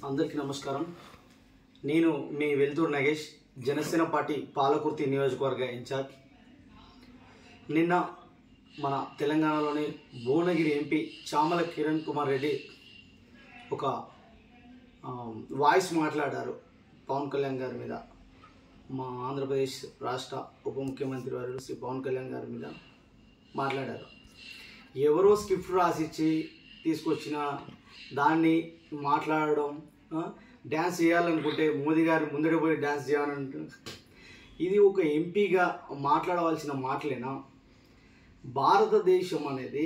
అందరికీ నమస్కారం. నేను మీ వెల్తూరు నగేష్, జనసేన పార్టీ పాలకుర్తి నియోజకవర్గ ఇన్ఛార్జ్. నిన్న మన తెలంగాణలోని భువనగిరి ఎంపీ చామల కిరణ్ కుమార్ రెడ్డి ఒక వాయిస్ మాట్లాడారు పవన్ కళ్యాణ్ గారి మీద. మా ఆంధ్రప్రదేశ్ రాష్ట్ర ఉప ముఖ్యమంత్రి వారు శ్రీ పవన్ కళ్యాణ్ గారి మీద మాట్లాడారు. ఎవరో స్క్రిప్ట్ రాసిచ్చి తీసుకొచ్చిన దాన్ని మాట్లాడడం, డ్యాన్స్ చేయాలనుకుంటే మోదీ గారు ముందర పోయి డ్యాన్స్ చేయాలంటే ఇది ఒక ఎంపీగా మాట్లాడవలసిన మాటలేనా? భారతదేశం అనేది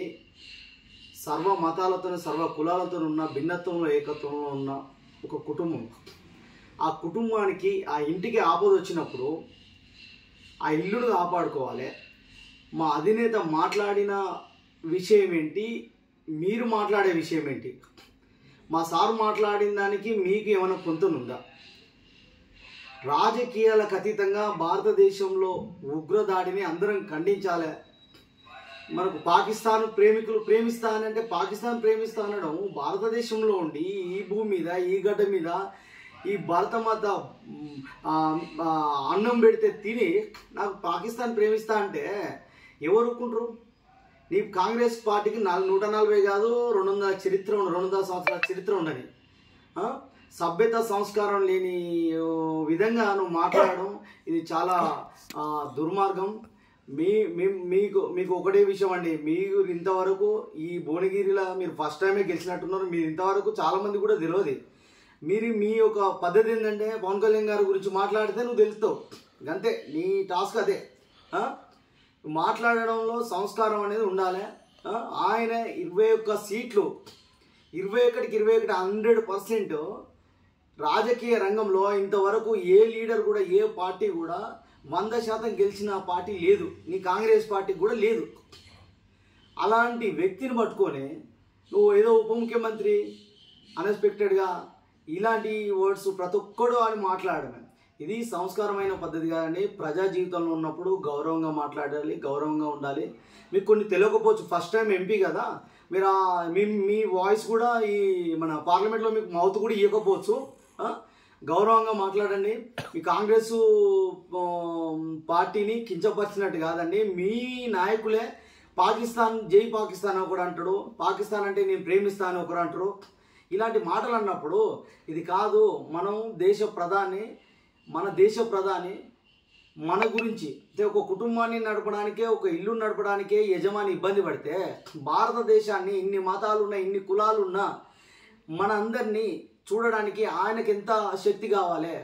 సర్వ మతాలతో సర్వ కులాలతో ఉన్న భిన్నత్వంలో ఏకత్వంలో ఉన్న ఒక కుటుంబం. ఆ కుటుంబానికి ఆ ఇంటికి ఆపద వచ్చినప్పుడు ఆ ఇల్లును కాపాడుకోవాలి. మా అధినేత మాట్లాడిన విషయం ఏంటి, మీరు మాట్లాడే విషయం ఏంటి? మా సార్ మాట్లాడిన దానికి మీకు ఏమైనా పొంతనుందా? రాజకీయాలకు అతీతంగా భారతదేశంలో ఉగ్రదాడిని అందరం ఖండించాలి. మనకు పాకిస్తాన్ ప్రేమికులు ప్రేమిస్తానంటే పాకిస్తాన్ ప్రేమిస్తా అనడం, భారతదేశంలో ఉండి ఈ భూమి మీద ఈ గడ్డ మీద ఈ భారతమాత అన్నం పెడితే తిని నాకు పాకిస్తాన్ ప్రేమిస్తా అంటే ఎవరు ఒప్పుకుంటారు? నీ కాంగ్రెస్ పార్టీకి 140 కాదు 200 సంవత్సరాల చరిత్ర ఉండని, సభ్యత సంస్కారం లేని విధంగా నువ్వు మాట్లాడడం ఇది చాలా దుర్మార్గం. మీకు ఒకటే విషయం అండి, మీరు ఇంతవరకు ఈ భువనగిరిలో మీరు ఫస్ట్ టైమే గెలిచినట్టున్నారు. మీరు ఇంతవరకు చాలామంది కూడా తెలియదు. మీ యొక్క పద్ధతి ఏంటంటే పవన్ కళ్యాణ్ గారి గురించి మాట్లాడితే నువ్వు తెలుస్తావు, అంతే. నీ టాస్క్ అదే. మాట్లాడడంలో సంస్కారం అనేది ఉండాలి. ఆయన 21 సీట్లు, 21కి 21 100%. రాజకీయ రంగంలో ఇంతవరకు ఏ లీడర్ కూడా ఏ పార్టీ కూడా 100% గెలిచిన పార్టీ లేదు. నీ కాంగ్రెస్ పార్టీకి కూడా లేదు. అలాంటి వ్యక్తిని పట్టుకొని నువ్వు ఏదో ఉప ముఖ్యమంత్రి అన్ఎక్స్పెక్టెడ్గా ఇలాంటి వర్డ్స్ ప్రతి ఒక్కడు అని మాట్లాడమే, ఇది సంస్కారమైన పద్ధతి కాదండి. ప్రజా జీవితంలో ఉన్నప్పుడు గౌరవంగా మాట్లాడాలి, గౌరవంగా ఉండాలి. మీకు కొన్ని తెలియకపోవచ్చు, ఫస్ట్ టైం ఎంపీ కదా, మీరు మీ వాయిస్ కూడా ఈ మన పార్లమెంట్లో మీకు మౌత్ కూడా ఇవ్వకపోవచ్చు. గౌరవంగా మాట్లాడండి. మీ కాంగ్రెస్ పార్టీని కించపరిచినట్టు కాదండి. మీ నాయకులే పాకిస్తాన్ జై పాకిస్తాన్ ఒకడు అంటాడు, పాకిస్తాన్ అంటే నేను ప్రేమిస్తాను ఒకరు అంటారు. ఇలాంటి మాటలు అన్నప్పుడు ఇది కాదు. మన దేశ ప్రధాని మన గురించి అంటే ఒక కుటుంబాన్ని నడపడానికే, ఒక ఇల్లు నడపడానికే యజమాని ఇబ్బంది పడితే, భారతదేశాన్ని ఇన్ని మతాలున్నా ఇన్ని కులాలున్నా మన అందరినీ చూడడానికి ఆయనకి ఎంత శక్తి కావాలి?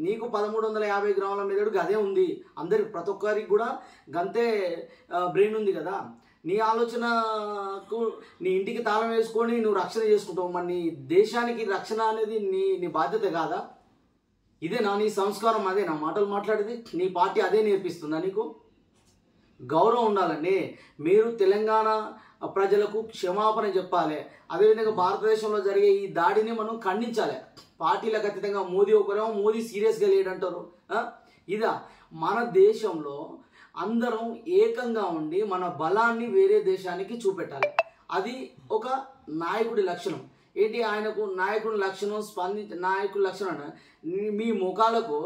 నీకు 1350 గ్రాముల మెదడు గదే ఉంది, అందరికి ప్రతి ఒక్కరికి కూడా గంతే బ్రెయిన్ ఉంది కదా. నీ ఆలోచనకు నీ ఇంటికి తాళం వేసుకొని నువ్వు రక్షణ చేసుకుంటావు. మరి నీ దేశానికి రక్షణ అనేది నీ బాధ్యత కాదా? ఇదేనా నీ సంస్కారం? అదే నా మాటలు మాట్లాడేది? నీ పార్టీ అదే నేర్పిస్తుందా నీకు? గౌరవం ఉండాలండి. మీరు తెలంగాణ ప్రజలకు క్షమాపణ చెప్పాలి. అదేవిధంగా భారతదేశంలో జరిగే ఈ దాడిని మనం ఖండించాలి. పార్టీలకు అతీతంగా మోదీ ఒకరేమో మోదీ సీరియస్గా లేడంటారు. ఇదా మన దేశంలో అందరం ఏకంగా ఉండి మన బలాన్ని వేరే దేశానికి చూపెట్టాలి. అది ఒక నాయకుడి లక్షణం. ఏంటి ఆయనకు నాయకుడి లక్షణం? నాయకుడి లక్షణం మీ ముఖాలకు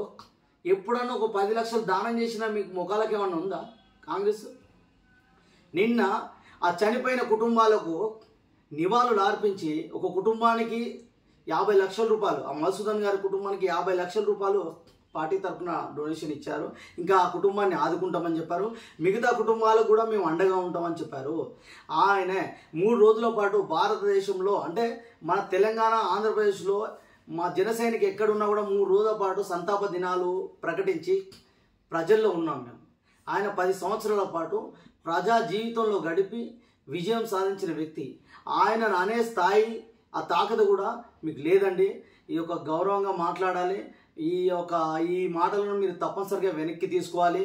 ఎప్పుడన్నా ఒక 10 లక్షలు దానం చేసినా మీకు ముఖాలకు ఏమన్నా ఉందా? కాంగ్రెస్ నిన్న ఆ చనిపోయిన కుటుంబాలకు నివాళులు అర్పించి ఒక కుటుంబానికి 50 లక్షల రూపాయలు, ఆ మధుసూదన్ గారి కుటుంబానికి 50 లక్షల రూపాయలు పార్టీ తరఫున డొనేషన్ ఇచ్చారు. ఇంకా ఆ కుటుంబాన్ని ఆదుకుంటామని చెప్పారు. మిగతా కుటుంబాలకు కూడా మేము అండగా ఉంటామని చెప్పారు. ఆయన 3 రోజుల పాటు భారతదేశంలో అంటే మన తెలంగాణ ఆంధ్రప్రదేశ్లో మా జనసైనిక ఎక్కడున్నా కూడా 3 రోజుల పాటు సంతాప దినాలు ప్రకటించి ప్రజల్లో ఉన్నాం మేము. ఆయన 10 సంవత్సరాల పాటు ప్రజా జీవితంలో గడిపి విజయం సాధించిన వ్యక్తి. ఆయన అనే స్థాయి ఆ తాకత కూడా మీకు లేదండి. ఈ యొక్క గౌరవంగా మాట్లాడాలి. ఈ మాటలను మీరు తప్పనిసరిగా వెనక్కి తీసుకోవాలి.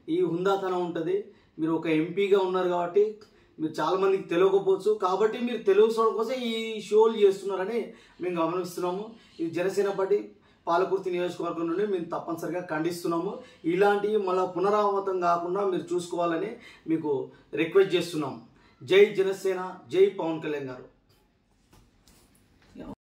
ఈ హుందాతనం ఉంటుంది. మీరు ఒక ఎంపీగా ఉన్నారు కాబట్టి మీరు చాలామందికి తెలియకపోవచ్చు, కాబట్టి మీరు తెలుసుకోవడం కోసం ఈ షోలు చేస్తున్నారని మేము గమనిస్తున్నాము. ఇది జనసేన పార్టీ పాలకుర్తి నియోజకవర్గం నుండి మేము తప్పనిసరిగా ఖండిస్తున్నాము. ఇలాంటివి మళ్ళీ పునరావృతం కాకుండా మీరు చూసుకోవాలని మీకు రిక్వెస్ట్ చేస్తున్నాము. జై జనసేన, జై పవన్ కళ్యాణ్ గారు.